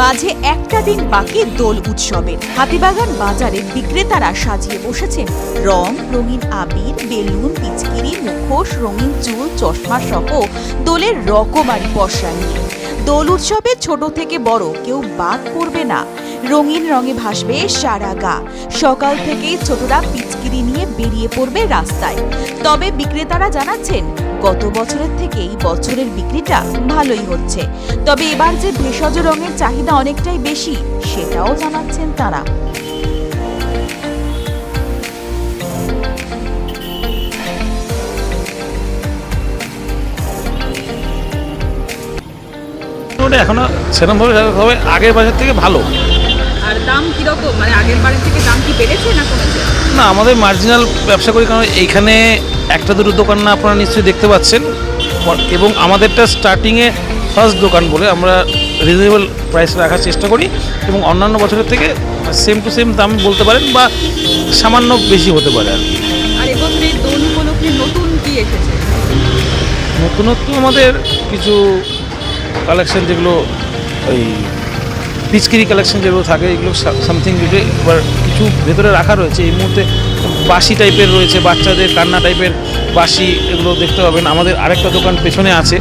মাঝে একটা দিন বাকি দোল উৎসবের। হাতিবাগান বাজারে বিক্রেতারা সাজিয়ে বসেছেন রং, রঙিন আবির, বেলুন, পিচকিরি, মুখোশ, রঙিন চুল, চশমা সহ দোলের রকমারি পসরা নিয়ে। দোল উৎসবে ছোট থেকে বড় কেউ বাদ পড়বে না। রঙিন রঙে ভাসবে সারা গা। সকাল থেকেই ছোটরা পিচকিরি নিয়ে বেরিয়ে পড়বে রাস্তায়। তবে বিক্রেতারা জানাচ্ছেন গত বছরের থেকে এই বছরের বিক্রিটা ভালোই হচ্ছে। তবে এবার যে ভেষজ রঙের চাহিদা অনেকটাই বেশি, সেটাও জানাচ্ছেন তারা। এখনো সেরকমভাবে হবে, আগের বাজার থেকে ভালো। আর দাম কিরকম, মানে আগের বারের থেকে দাম কি বেড়েছে না কমেছে? না, আমাদের মার্জিনাল ব্যবসা করি, কারণ এইখানে একটা দুটো দোকান না আপনারা নিশ্চয়ই দেখতে পাচ্ছেন, এবং আমাদেরটা স্টার্টিংয়ে ফার্স্ট দোকান বলে আমরা রিজনেবল প্রাইস রাখার চেষ্টা করি, এবং অন্যান্য বছরের থেকে সেম টু সেম দাম বলতে পারেন বা সামান্য বেশি হতে পারে আর কি। আর এবছর এই দোল উপলক্ষে নতুন কি এসেছে? নতুনত্ব আমাদের কিছু কালেকশন, যেগুলো ওই পিচকিরি কালেকশন যেগুলো থাকে, এগুলো সামথিং এবার কিছু ভেতরে রাখা রয়েছে। এই মুহূর্তে বাঁশি টাইপের রয়েছে, বাচ্চাদের কান্না টাইপের বাঁশি, এগুলো দেখতে পাবেন। আমাদের আরেকটা দোকান পেছনে আছে,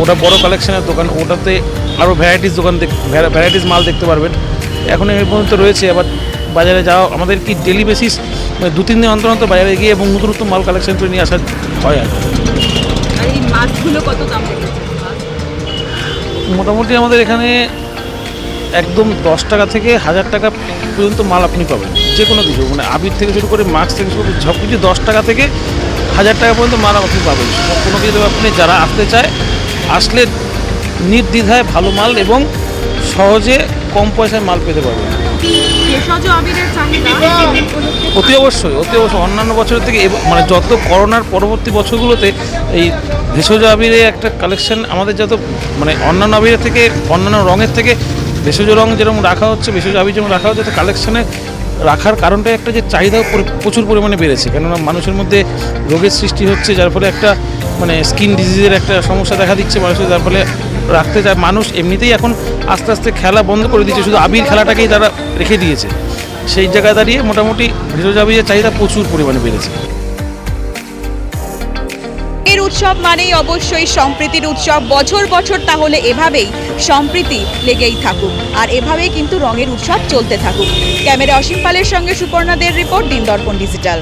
ওটা বড় কালেকশনের দোকান, ওটাতে আরও ভ্যারাইটিস মাল দেখতে পারবেন। এখন এই পর্যন্ত রয়েছে। আবার বাজারে যাওয়া আমাদের কি ডেলি বেসিস, মানে 2-3 দিন অন্তর অন্তর বাজারে গিয়ে এবং নতুন নতুন মাল কালেকশন করে নিয়ে আসা হয়। আর এই মাছগুলো কত দাম রেখেছে? মোটামুটি আমাদের এখানে একদম 10 টাকা থেকে 1000 টাকা পর্যন্ত মাল আপনি পাবেন, যে কোনো কিছু, মানে আবির থেকে শুরু করে মাছ থেকে শুরু করে সব কিছু 10 টাকা থেকে 1000 টাকা পর্যন্ত মাল আপনি পাবেন। কোনো কিছু আপনি যারা আসতে চায়, আসলে নির্দ্বিধায় ভালো মাল এবং সহজে কম পয়সায় মাল পেতে পারবেন। অতি অবশ্যই অন্যান্য বছরের থেকে মানে যত করোনার পরবর্তী বছরগুলোতে এই ভেষজ আবিরে একটা কালেকশন আমাদের যত, মানে অন্যান্য আবিরের থেকে, অন্যান্য রঙের থেকে ভেষজ রঙ যেরকম রাখা হচ্ছে, ভেষজ আবির যেরকম রাখা হচ্ছে, কালেকশানে রাখার কারণটাই একটা যে চাহিদাও প্রচুর পরিমাণে বেড়েছে। কেননা মানুষের মধ্যে রোগের সৃষ্টি হচ্ছে, যার ফলে একটা মানে স্কিন ডিজিজের একটা সমস্যা দেখা দিচ্ছে মানুষের, যার ফলে রাখতে চায় মানুষ। এমনিতেই এখন আস্তে আস্তে খেলা বন্ধ করে দিয়েছে, শুধু আবির খেলাটাকেই তারা রেখে দিয়েছে। সেই জায়গায় দাঁড়িয়ে মোটামুটি ভেষজ আবিরের চাহিদা প্রচুর পরিমাণে বেড়েছে। এর উৎসব মানেই অবশ্যই সম্প্রীতির উৎসব। বছর বছর তাহলে এভাবেই সম্প্রীতি লেগেই থাকুক, আর এভাবেই কিন্তু রঙের উৎসব চলতে থাকুক। ক্যামেরা অসীম পালের সঙ্গে সুপর্ণা দের রিপোর্ট, দিনদর্পণ ডিজিটাল।